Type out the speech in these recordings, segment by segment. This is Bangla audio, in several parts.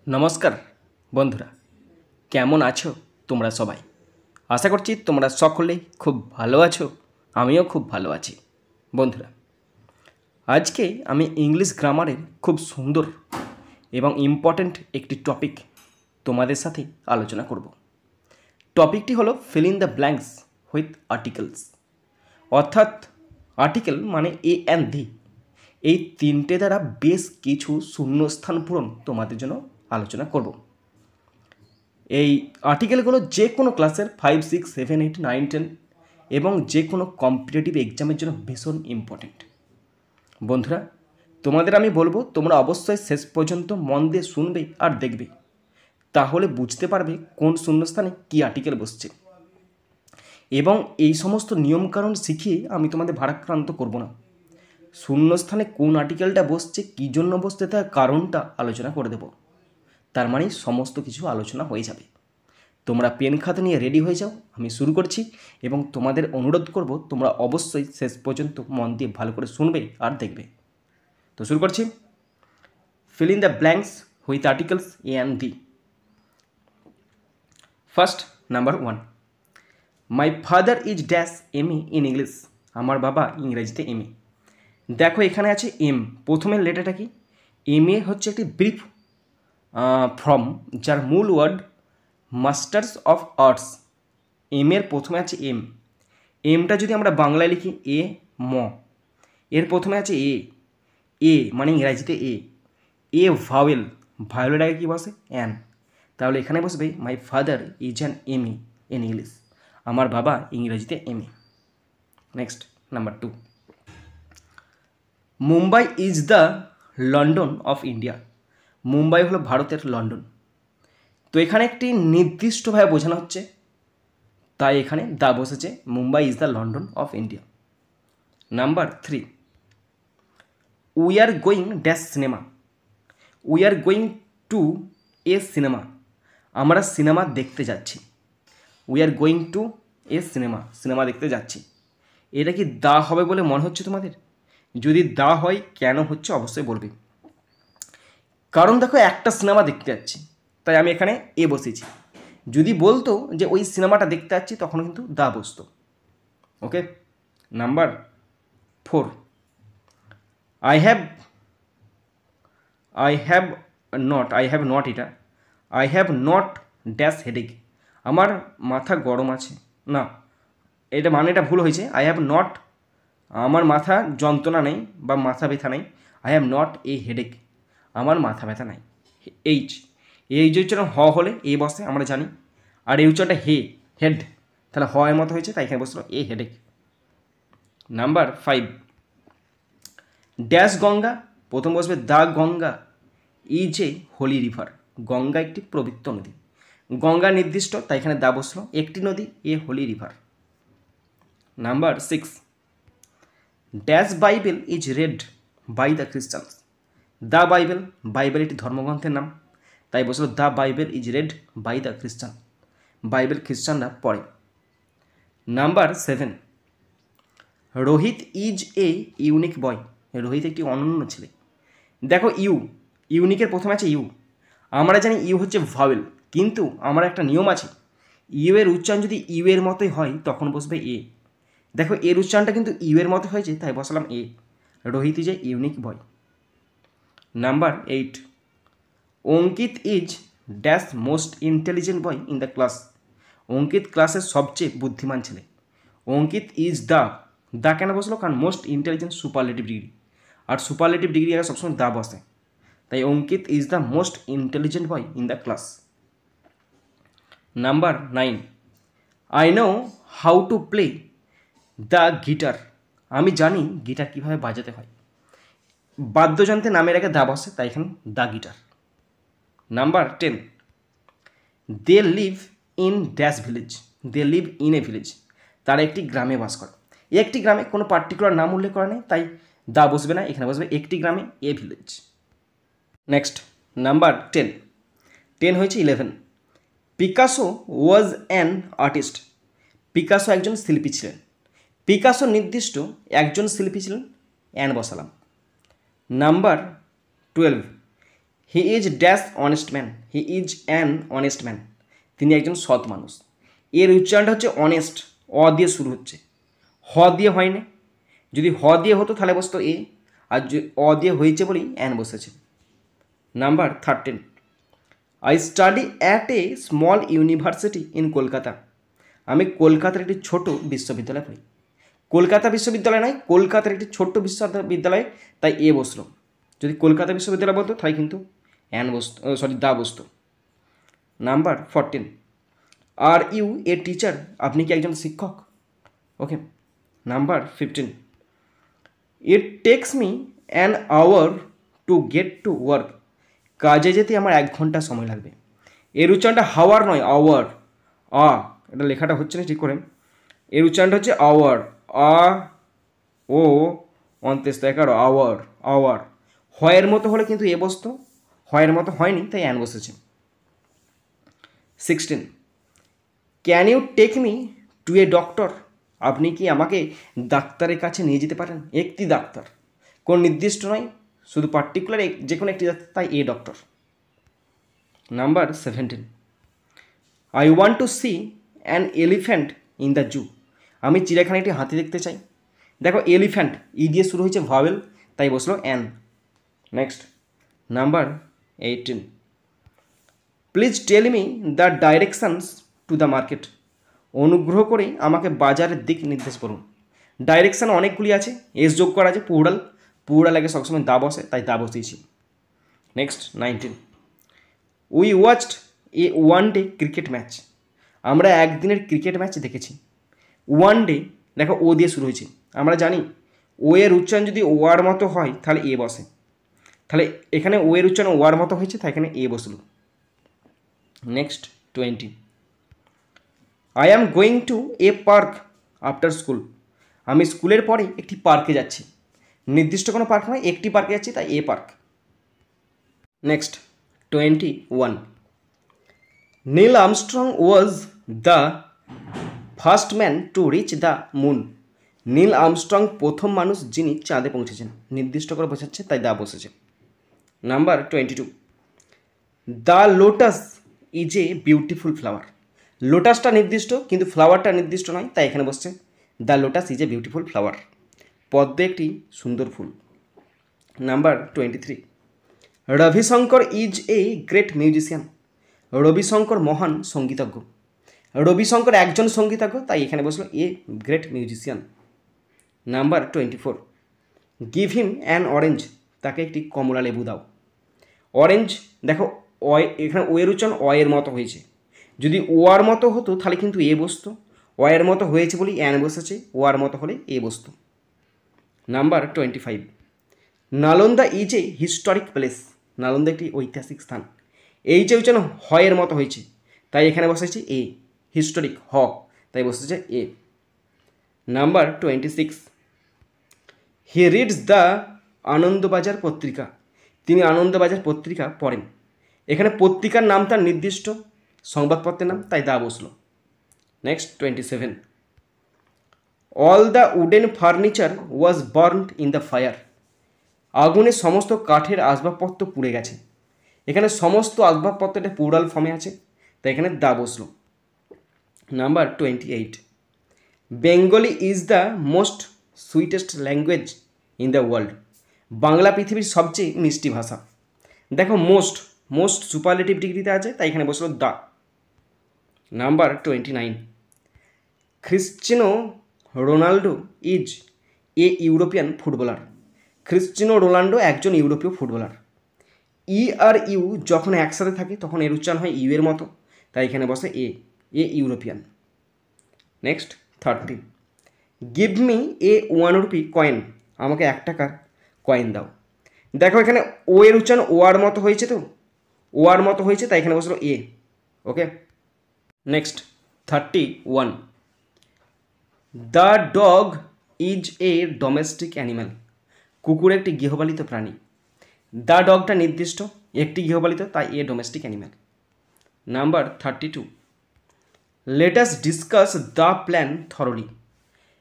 নমস্কার বন্ধুরা, কেমন আছো তোমরা সবাই? আশা করছি তোমরা সকলেই খুব ভালো আছো। আমিও খুব ভালো আছি। বন্ধুরা, আজকে আমি ইংলিশ গ্রামারের খুব সুন্দর এবং ইম্পর্ট্যান্ট একটি টপিক তোমাদের সাথে আলোচনা করব। টপিকটি হলো feel in the blanks with articles, অর্থাৎ আর্টিকেল মানে এ অ্যান্ড দি, এই তিনটে দ্বারা বেশ কিছু শূন্যস্থান পূরণ তোমাদের জন্য আলোচনা করব। এই আর্টিকেলগুলো যে কোনো ক্লাসের 5, 6, 7, 8, 9, 10 এবং যে কোনো কম্পিটিটিভ এক্সামের জন্য ভীষণ ইম্পর্টেন্ট। বন্ধুরা, তোমাদের আমি বলবো তোমরা অবশ্যই শেষ পর্যন্ত মন দিয়ে শুনবে আর দেখবে, তাহলে বুঝতে পারবে কোন শূন্যস্থানে কী আর্টিকেল বসছে। এবং এই সমস্ত নিয়মকানুন শিখিয়ে আমি তোমাদের ভারাক্রান্ত করব না। শূন্যস্থানে কোন আর্টিকেলটা বসছে, কী জন্য বসছে, তার কারণটা আলোচনা করে দেব। তার মানে সমস্ত কিছু আলোচনা হয়ে যাবে। তোমরা পেন খাতা নিয়ে রেডি হয়ে যাও, আমি শুরু করছি। এবং তোমাদের অনুরোধ করব তোমরা অবশ্যই শেষ পর্যন্ত মন দিয়ে ভালো করে শুনবে আর দেখবে। তো শুরু করছি। Fill in the blanks with articles a and the. First, number 1, my father is dash MA in English. আমার বাবা ইংরেজিতে এমএ। দেখো এখানে আছে এম, প্রথমের লেটারটা কি? এমএ হচ্ছে একটি ব্রিফ ফর্ম, যার মূল word masters of arts. M এর প্রথমে আছে এম। এমটা যদি আমরা বাংলায় লিখি এ ম, এর প্রথমে আছে এ। এ মানে ইংরাজিতে এ। এ ভাওয়েল, ভাওয়েলের আগে কী বসে? অ্যান। তাহলে এখানে বসবে my father is an M A in English. আমার বাবা ইংরেজিতে M A. Next, number 2, Mumbai is the London of India. Mumbai হলো ভারতের লন্ডন। তো এখানে একটি নির্দিষ্টভাবে বোঝানো হচ্ছে, তাই এখানে দা বসেছে, Mumbai is the London of India. Number 3, we are going dash cinema. We are going to A cinema. আমরা সিনেমা দেখতে যাচ্ছি। We are going to A cinema, cinema দেখতে যাচ্ছি। এটা কি দা হবে বলে মনে হচ্ছে তোমাদের? যদি দা হয় কেন হচ্ছে অবশ্যই বলবে। কারণ দেখো, একটা সিনেমা দেখতে যাচ্ছি, তাই আমি এখানে এ বসেছি। যদি বলতো যে ওই সিনেমাটা দেখতে যাচ্ছি, তখন কিন্তু দা বসতো। ওকে। নাম্বার 4, আই হ্যাভ নট এটা I have not dash headache. আমার মাথা গরম আছে না, এটা মানে এটা ভুল হয়েছে। আই হ্যাভ নট, আমার মাথা যন্ত্রণা নেই বা মাথা ব্যথা নেই। I have not a headache, আমার মাথা ব্যথা নাই। এইচ, এই যে উচ্চারণ হ হলে এ বসে আমরা জানি, আর এই উচ্চারণটা হেড, তাহলে হ এর মতো হয়েছে, তাই এখানে বসলো a headache. Number 5, dash Ganga, প্রথম বসবে the Ganga is a holy river. Ganga একটি পবিত্র নদী। গঙ্গা নির্দিষ্ট, তাই এখানে দা বসলো, একটি নদী, a holy river. Number 6, dash Bible is read by the Christians. The Bible, Bible একটি ধর্মগ্রন্থের নাম, তাই বসলো the Bible is read by the Christian. Bible খ্রিস্টানরা পড়ে। Number 7, Rohit is a unique boy. Rohit একটি অনন্য ছেলে। দেখো ইউনিকের প্রথমে আছে ইউ। আমরা জানি ইউ হচ্ছে ভাওয়েল, কিন্তু আমার একটা নিয়ম আছে, ইউ এর উচ্চারণ যদি ইউ এর মতোই হয় তখন বসবে এ। দেখো এর উচ্চারণটা কিন্তু ইউ এর মতো হয়েছে, তাই বসালাম a. Rohit is a unique boy. Number 8, Ankit is dash most intelligent boy in the class. Ankit ক্লাসের সবচেয়ে বুদ্ধিমান ছেলে। অঙ্কিত ইজ দা কেন বসলো? কারণ মোস্ট ইন্টেলিজেন্ট সুপারলেটিভ ডিগ্রি, আর সুপারলেটিভ ডিগ্রি আগে সবসময় দা বসে, তাই Ankit is the most intelligent boy in the class. Number 9, I know how to play the guitar. আমি জানি গিটার কীভাবে বাজাতে হয়। বাদ্যযন্ত্রের নামের আগে দা বসে, তাই এখানে the guitar. Number 10, they live in dash village. They live in a village, তারা একটি গ্রামে বাস করে। একটি গ্রামে কোনো পার্টিকুলার নাম উল্লেখ করা নেই, তাই দা বসবে না, এখানে বসবে একটি গ্রামে, এ ভিলেজ। নেক্সট, নাম্বার 10 হয়েছে 11, Picasso was an artist. Picasso একজন শিল্পী ছিলেন। পিকাসো নির্দিষ্ট একজন শিল্পী ছিলেন, অ্যান বসালাম। Number 12, he is dash honest man, he is an honest man, তিনি একজন সৎ মানুষ। এর উচ্চারণটা হচ্ছে অনেস্ট, অ দিয়ে শুরু হচ্ছে, হ দিয়ে হয়নি। যদি হ দিয়ে হতো তাহলে বসতো এ, আর অ দিয়ে হয়েছে বলেই অ্যান বসেছে। Number 13, I study at a small university in Kolkata, আমি কলকাতার একটি ছোট বিশ্ববিদ্যালয়ে পড়ি। কলকাতা বিশ্ববিদ্যালয় নয়, কলকাতার একটি ছোট্ট বিশ্ববিদ্যালয়, তাই এ বসলো। যদি কলকাতা বিশ্ববিদ্যালয় বলতো তাই কিন্তু অ্যান বসতো, সরি দা বসতো। Number 14, are you a teacher, আপনি কি একজন শিক্ষক? Okay. Number 15, it takes me an hour to get to work, কাজে যেতে আমার 1 ঘন্টা সময় লাগবে। এর উচ্চারণটা হাওয়ার নয়, আওয়ার, এটা লেখাটা হচ্ছে না ঠিক করে। এর উচ্চারণটা হচ্ছে আওয়ার, ও অন্তেস্ত একার, আওয়ার, আওয়ার। হয়ের মতো হলে কিন্তু এ বসতো, হয়ের মতো হয়নি তাই অ্যান বসেছে। 16, can you take me to a doctor, আপনি কি আমাকে ডাক্তারের কাছে নিয়ে যেতে পারেন? একটি ডাক্তার, কোন নির্দিষ্ট নয়, শুধু পার্টিকুলার যে কোনো একটি ডাক্তার, তাই a doctor. Number 17, I want to see an elephant in the zoo, আমি চিড়িয়াখানায় একটি হাতি দেখতে চাই। দেখো এলিফ্যান্ট ই দিয়ে শুরু হয়েছে ভাওয়েল, তাই বসলো an. Next number 18, please tell me the directions to the market, অনুগ্রহ করে আমাকে বাজারের দিক নির্দেশ করুন। ডাইরেকশান অনেকগুলি আছে, এস যোগ করা আছে, পুরাল আগে সবসময় দা বসে, তাই দা বসিয়েছি। Next 19, we watched A one day cricket match, আমরা একদিনের ক্রিকেট ম্যাচ দেখেছি। ওয়ান ডে দেখো ও দিয়ে শুরু হয়েছে, আমরা জানি ও এর উচ্চারণ যদি ওয়ার মতো হয় তাহলে এ বসে, তাহলে এখানে ও এর উচ্চারণ ওয়ার মতো হয়েছে তাই এখানে এ বসলো। Next 20, I am going to A park after school, আমি স্কুলের পরে একটি পার্কে যাচ্ছি। নির্দিষ্ট কোনো পার্ক নয়, একটি পার্কে যাচ্ছি, তাই a park. Next 21, Neil Armstrong was the first man to reach the moon, Neil Armstrong প্রথম মানুষ যিনি চাঁদে পৌঁছেছেন। নির্দিষ্ট করে বোঝাচ্ছে তাই দা বসেছে। Number 22, the lotus is a beautiful flower, লোটাসটা নির্দিষ্ট কিন্তু ফ্লাওয়ারটা নির্দিষ্ট নয়, তাই এখানে বসছে the lotus is a beautiful flower, পদ্ম একটি সুন্দর ফুল। Number 23, Ravishankar is a great musician, Ravishankar মহান সঙ্গীতজ্ঞ। রবিশঙ্কর একজন সঙ্গীতজ্ঞ, তাই এখানে বসলো a great musician. Number 24, give him an orange, তাকে একটি কমলা লেবু দাও। অরেঞ্জ দেখো এখানে ও এর উচ্চারণ অ এর মতো হয়েছে, যদি ও আর মতো হতো তাহলে কিন্তু এ বসতো, অ এর মতো হয়েছে বলেই অ্যান বসেছে, ও আর মতো হলে এ বসতো। Number 25, Nalanda is a historic place, Nalanda একটি ঐতিহাসিক স্থান। এই যে উচ্চারণ হয়ের মতো হয়েছে তাই এখানে বসেছে এ, হিস্টোরিক হ, তাই বসেছে a. Number 26, he reads the Anandabazar Patrika, তিনি আনন্দবাজার পত্রিকা পড়েন। এখানে পত্রিকার নাম তার নির্দিষ্ট, সংবাদপত্রের নাম, তাই দা বসলো। Next 27, all the wooden furniture was burned in the fire, আগুনে সমস্ত কাঠের আসবাবপত্র পুড়ে গেছে। এখানে সমস্ত আসবাবপত্রটা প্লুরাল ফর্মে আছে, তাই এখানে দা বসলো। Number 28, Bengali is the most sweetest language in the world, Bangla পৃথিবীর সবচেয়ে মিষ্টি ভাষা। দেখো মোস্ট সুপারলেটিভ ডিগ্রিতে আছে, তাই এখানে বসলো the. Number 29, Cristiano Ronaldo is a European footballer, Cristiano Ronaldo একজন ইউরোপীয় ফুটবলার। ই আর ইউ যখন একসাথে থাকে তখন এর উচ্চারণ হয় ইউ এর মতো, তাই এখানে বসে a European. Next 30, give me a 1 rupee coin, আমাকে 1 টাকার কয়েন দাও। দেখো এখানে ও এর উচ্চারণ ও আর মতো হয়েছে, তো ও আর মতো হয়েছে তাই এখানে বসলো a. Okay. Next 31, the dog is a domestic animal, কুকুর একটি গৃহপালিত প্রাণী। দ্য ডগটা নির্দিষ্ট, একটি গৃহপালিত, তাই এ domestic animal. Number 32, let us discuss the plan thoroughly,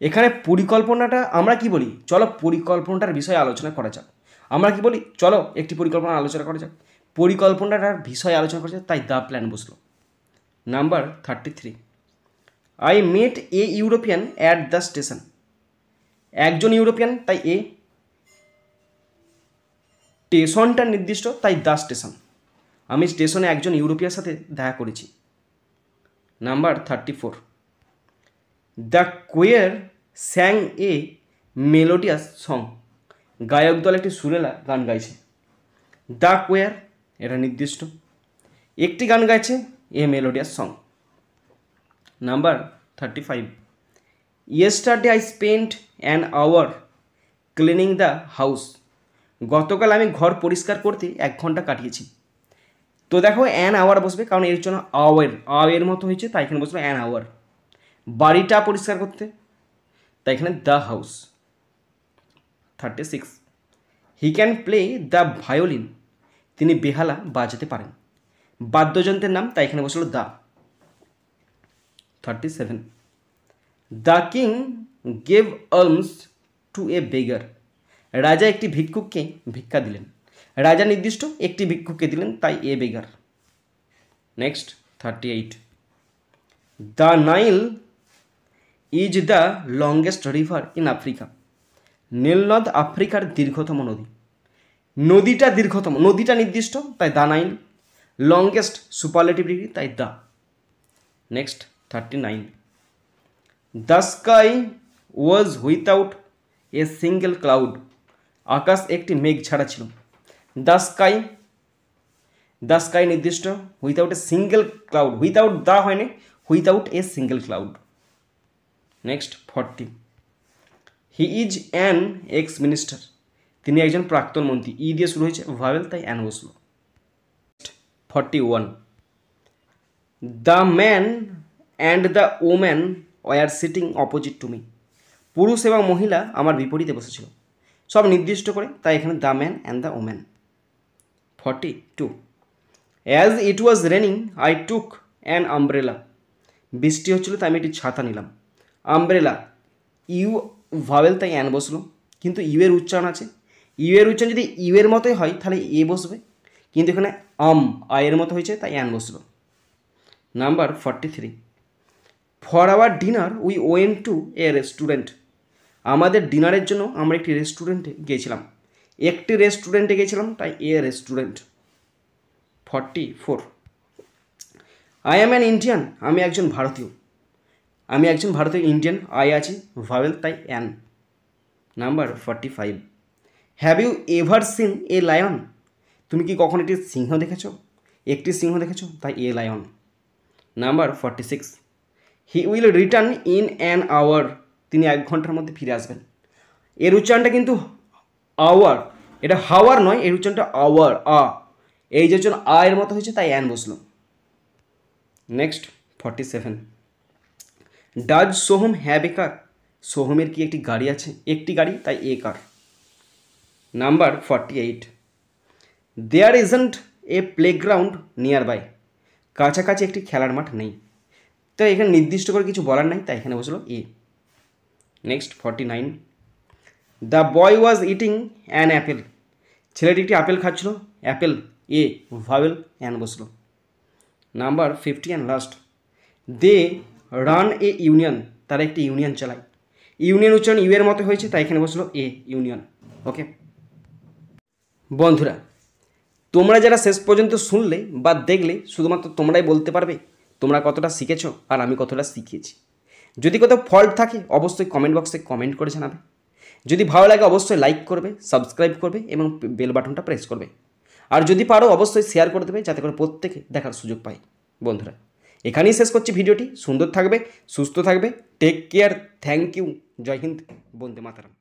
এখানে পরিকল্পনাটা আমরা কি বলি, চলো পরিকল্পনাটার বিষয়ে আলোচনা করা যাক। আমরা কি বলি, চলো একটি পরিকল্পনা আলোচনা করা যাক। পরিকল্পনাটার বিষয়ে আলোচনা করছে, তাই দ্য প্ল্যান বসলো। Number 33, I met a European at the station. একজন ইউরোপিয়ান, তাই এ। স্টেশনটা নির্দিষ্ট, তাই দ্য স্টেশন। আমি স্টেশনে একজন ইউরোপিয়ার সাথে দেখা করেছি। নাম্বার 34, দ্য কোয়ার স্যাং এ মেলোডিয়াস সং। গায়ক দল একটি সুরেলা গান গাইছে। দ্য কোয়ার এটা নির্দিষ্ট, একটি গান গাইছে, a melodious song. Number 35, yesterday I spent an hour cleaning the house. গতকাল আমি ঘর পরিষ্কার করতে 1 ঘন্টা কাটিয়েছি। তো দেখো অ্যান আওয়ার বসবে, কারণ এর জন্য আওয়ের মতো হয়েছে, তাই এখানে বসবে অ্যান আওয়ার। বাড়িটা পরিষ্কার করতে, তাই এখানে the house. 36, he can play the violin. তিনি বেহালা বাজাতে পারেন। বাদ্যযন্ত্রের নাম, তাই এখানে বসলো the. 37, the king gave alms to a beggar. রাজা একটি ভিক্ষুককে ভিক্ষা দিলেন। রাজা নির্দিষ্ট, একটি ভিক্ষুককে দিলেন, তাই a beggar. Next 38, the Nile is the longest river in Africa. নীলনদ আফ্রিকার দীর্ঘতম নদী। নদীটা দীর্ঘতম, নদীটা নির্দিষ্ট, তাই the Nile. Longest superlative degree, তাই the. Next 39, the sky was without a single cloud. আকাশ একটি মেঘ ছাড়া ছিল। দ্য স্কাই নির্দিষ্ট, without a single cloud, without the হয়নি, without a single cloud. Next 40, he is an ex minister. তিনি একজন প্রাক্তন মন্ত্রী। ই দিয়ে শুরু হয়েছে ভাওয়েল, তাই অ্যান বসলো। 41, the man and the woman were sitting opposite to me. পুরুষ এবং মহিলা আমার বিপরীতে বসেছিল। সব নির্দিষ্ট করে, তাই এখানে the man and the woman. 42, as it was raining I took an umbrella. বৃষ্টি হচ্ছিল, তাই আমি একটি ছাতা নিলাম। আমব্রেলা ইউ ভাওয়েল, তাই অ্যান বসলো, কিন্তু ইউ এর উচ্চারণ আছে। ইউ এর উচ্চারণ যদি ইউ এর মতোই হয় তাহলে এ বসবে, কিন্তু এখানে আয়ের মতো হয়েছে, তাই অ্যান বসলো। Number 43, for our dinner we went to A restaurant. আমাদের ডিনারের জন্য আমরা একটি রেস্টুরেন্টে গিয়েছিলাম। একটি রেস্টুরেন্টে গিয়েছিলাম, তাই a restaurant. 44, I am an Indian. আমি একজন ভারতীয়। আমি একজন ভারতীয়, ইন্ডিয়ান আই আছে, ভাওয়েল, তাই an. Number 45, have you ever seen a lion. তুমি কি কখন একটি সিংহ দেখেছো? একটি সিংহ দেখেছো, তাই a lion. Number 46, he will return in an hour. তিনি 1 ঘন্টার মধ্যে ফিরে আসবেন। এর উচ্চারণটা কিন্তু আওয়ার, এটা হাওয়ার নয়, এর উচ্চারণটা আওয়ার, এই যে উচ্চারণ এর মতো হয়েছে, তাই অ্যান বসলো। Next 47, does Soham have a car. সোহমের কি একটি গাড়ি আছে? একটি গাড়ি, তাই a car. Number 48, there isn't a playground nearby. কাছাকাছি একটি খেলার মাঠ নেই। তো এখানে নির্দিষ্ট করে কিছু বলার নাই, তাই এখানে বসলো a. Next 49, the boy was eating an apple. ছেলেটি একটি আপেল খাচ্ছিল, অ্যাপেল এ, ভাওয়েল, অ্যান বসলো। Number 50 and last, they ran a union. তারা একটি ইউনিয়ন চালায়। ইউনিয়ন উচ্চারণ ইউ এর মতো হয়েছে, তাই এখানে বসলো এ, ইউনিয়ন। ওকে বন্ধুরা, তোমরা যারা শেষ পর্যন্ত শুনলে বা দেখলে, শুধুমাত্র তোমরাই বলতে পারবে তোমরা কতটা শিখেছো আর আমি কতটা শিখিয়েছি। যদি কোথাও ফল্ট থাকে অবশ্যই কমেন্ট বক্সে কমেন্ট করে জানাবে। যদি ভালো লাগে অবশ্যই লাইক করবে, সাবস্ক্রাইব করবে এবং বেল বাটনটা প্রেস করবে। আর যদি পারো অবশ্যই শেয়ার করে দেবে, যাতে করে প্রত্যেকে দেখার সুযোগ পায়। বন্ধুরা, এখানেই শেষ করছি ভিডিওটি। সুন্দর থাকবে, সুস্থ থাকবে, take care, thank you, Jai Hind, Vande Mataram.